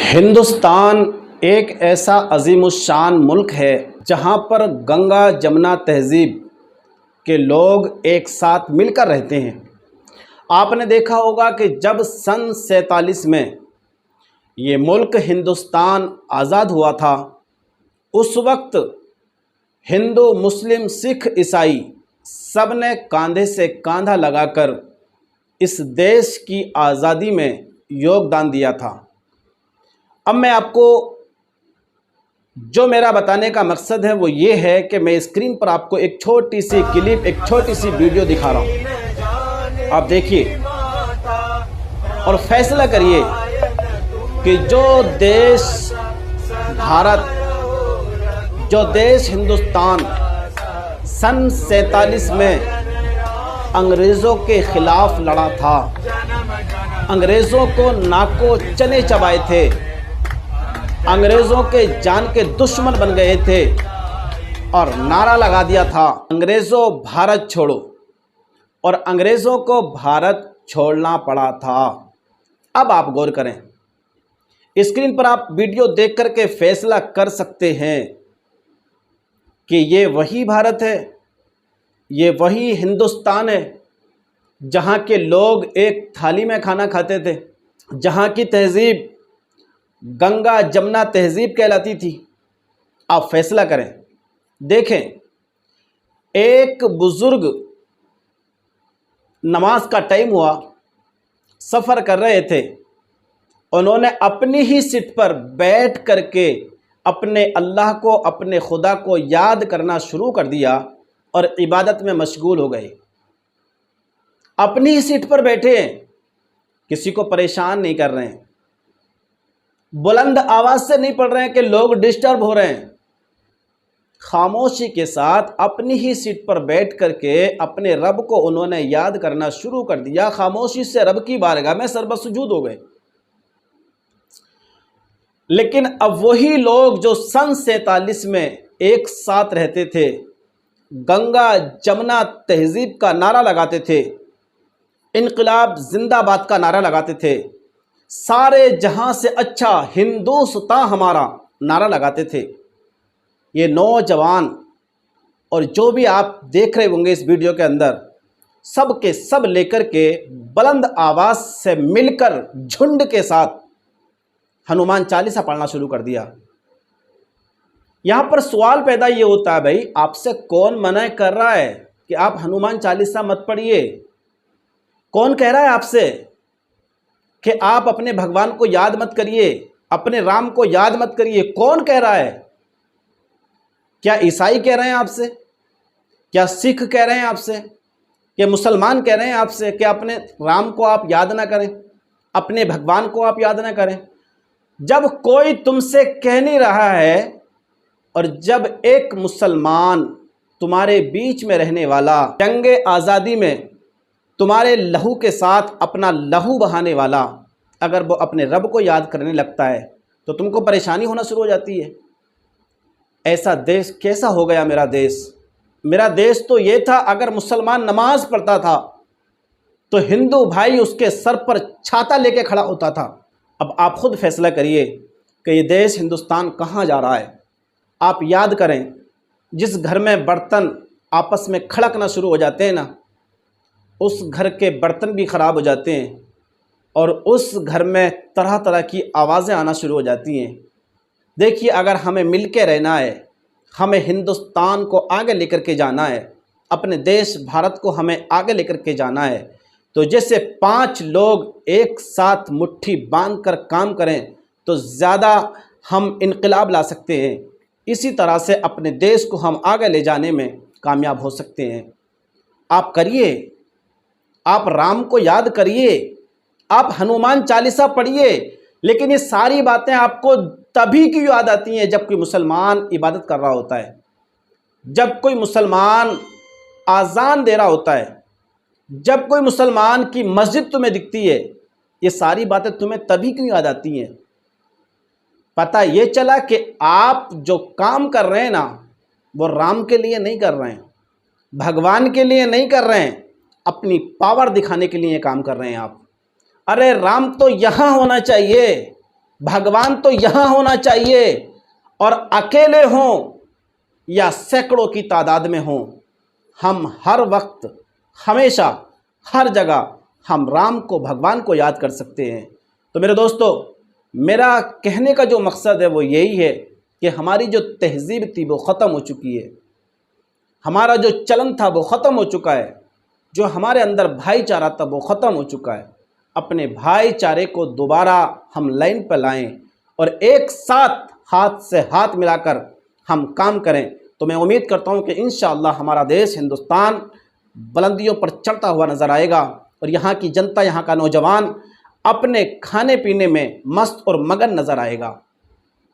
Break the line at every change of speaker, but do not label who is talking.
हिंदुस्तान एक ऐसा अजीमुशान मुल्क है जहाँ पर गंगा जमुना तहज़ीब के लोग एक साथ मिलकर रहते हैं। आपने देखा होगा कि जब सन 47 में ये मुल्क हिंदुस्तान आज़ाद हुआ था, उस वक्त हिंदू, मुस्लिम, सिख, ईसाई सब ने कंधे से कंधा लगाकर इस देश की आज़ादी में योगदान दिया था। अब मैं आपको जो मेरा बताने का मकसद है वो ये है कि मैं स्क्रीन पर आपको एक छोटी सी क्लिप, एक छोटी सी वीडियो दिखा रहा हूँ। आप देखिए और फैसला करिए कि जो देश भारत, जो देश हिंदुस्तान सन 47 में अंग्रेज़ों के ख़िलाफ़ लड़ा था, अंग्रेज़ों को नाको चने चबाए थे, अंग्रेज़ों के जान के दुश्मन बन गए थे और नारा लगा दिया था, अंग्रेज़ों भारत छोड़ो, और अंग्रेज़ों को भारत छोड़ना पड़ा था। अब आप गौर करें, स्क्रीन पर आप वीडियो देख कर के फैसला कर सकते हैं कि ये वही भारत है, ये वही हिंदुस्तान है जहाँ के लोग एक थाली में खाना खाते थे, जहाँ की तहज़ीब गंगा जमुना तहज़ीब कहलाती थी। आप फैसला करें। देखें, एक बुज़ुर्ग नमाज का टाइम हुआ, सफ़र कर रहे थे, उन्होंने अपनी ही सीट पर बैठ करके अपने अल्लाह को, अपने खुदा को याद करना शुरू कर दिया और इबादत में मशगूल हो गए। अपनी ही सीट पर बैठे हैं, किसी को परेशान नहीं कर रहे हैं, बुलंद आवाज़ से नहीं पढ़ रहे हैं कि लोग डिस्टर्ब हो रहे हैं। खामोशी के साथ अपनी ही सीट पर बैठ करके अपने रब को उन्होंने याद करना शुरू कर दिया। खामोशी से रब की बारगाह में सरबसुजूद हो गए। लेकिन अब वही लोग जो सन 47 में एक साथ रहते थे, गंगा जमुना तहज़ीब का नारा लगाते थे, इनकलाब जिंदाबाद का नारा लगाते थे, सारे जहां से अच्छा हिंदुस्तान हमारा नारा लगाते थे, ये नौजवान और जो भी आप देख रहे होंगे इस वीडियो के अंदर, सब के सब लेकर के बुलंद आवाज़ से मिलकर झुंड के साथ हनुमान चालीसा पढ़ना शुरू कर दिया। यहाँ पर सवाल पैदा ये होता है, भाई आपसे कौन मना कर रहा है कि आप हनुमान चालीसा मत पढ़िए? कौन कह रहा है आपसे कि आप अपने भगवान को याद मत करिए, अपने राम को याद मत करिए? कौन कह रहा है? क्या ईसाई कह रहे हैं आपसे? क्या सिख कह रहे हैं आपसे? क्या मुसलमान कह रहे हैं आपसे कि अपने राम को आप याद ना करें, अपने भगवान को आप याद ना करें? जब कोई तुमसे कह नहीं रहा है और जब एक मुसलमान तुम्हारे बीच में रहने वाला, जंगे आज़ादी में तुम्हारे लहू के साथ अपना लहू बहाने वाला, अगर वो अपने रब को याद करने लगता है तो तुमको परेशानी होना शुरू हो जाती है। ऐसा देश कैसा हो गया मेरा देश? मेरा देश तो ये था, अगर मुसलमान नमाज पढ़ता था तो हिंदू भाई उसके सर पर छाता लेके खड़ा होता था। अब आप खुद फैसला करिए कि ये देश हिंदुस्तान कहाँ जा रहा है। आप याद करें, जिस घर में बर्तन आपस में खड़कना शुरू हो जाते हैं ना, उस घर के बर्तन भी ख़राब हो जाते हैं और उस घर में तरह तरह की आवाज़ें आना शुरू हो जाती हैं। देखिए, अगर हमें मिल के रहना है, हमें हिंदुस्तान को आगे लेकर के जाना है, अपने देश भारत को हमें आगे लेकर के जाना है, तो जैसे 5 लोग एक साथ मुट्ठी बांध कर काम करें तो ज़्यादा हम इनकलाब ला सकते हैं। इसी तरह से अपने देश को हम आगे ले जाने में कामयाब हो सकते हैं। आप करिए, आप राम को याद करिए, आप हनुमान चालीसा पढ़िए, लेकिन ये सारी बातें आपको तभी क्यों याद आती हैं जब कोई मुसलमान इबादत कर रहा होता है, जब कोई मुसलमान आज़ान दे रहा होता है, जब कोई मुसलमान की मस्जिद तुम्हें दिखती है? ये सारी बातें तुम्हें तभी क्यों याद आती हैं? पता ये चला कि आप जो काम कर रहे हैं ना, वो राम के लिए नहीं कर रहे हैं, भगवान के लिए नहीं कर रहे हैं, अपनी पावर दिखाने के लिए काम कर रहे हैं आप। अरे राम तो यहाँ होना चाहिए, भगवान तो यहाँ होना चाहिए, और अकेले हों या सैकड़ों की तादाद में हों, हम हर वक्त, हमेशा, हर जगह हम राम को, भगवान को याद कर सकते हैं। तो मेरे दोस्तों, मेरा कहने का जो मकसद है वो यही है कि हमारी जो तहज़ीब थी वो ख़त्म हो चुकी है, हमारा जो चलन था वो ख़त्म हो चुका है, जो हमारे अंदर भाईचारा था वो ख़त्म हो चुका है। अपने भाईचारे को दोबारा हम लाइन पर लाएं और एक साथ हाथ से हाथ मिलाकर हम काम करें। तो मैं उम्मीद करता हूं कि इंशाअल्लाह हमारा देश हिंदुस्तान बुलंदियों पर चढ़ता हुआ नज़र आएगा और यहाँ की जनता, यहाँ का नौजवान अपने खाने पीने में मस्त और मगन नज़र आएगा।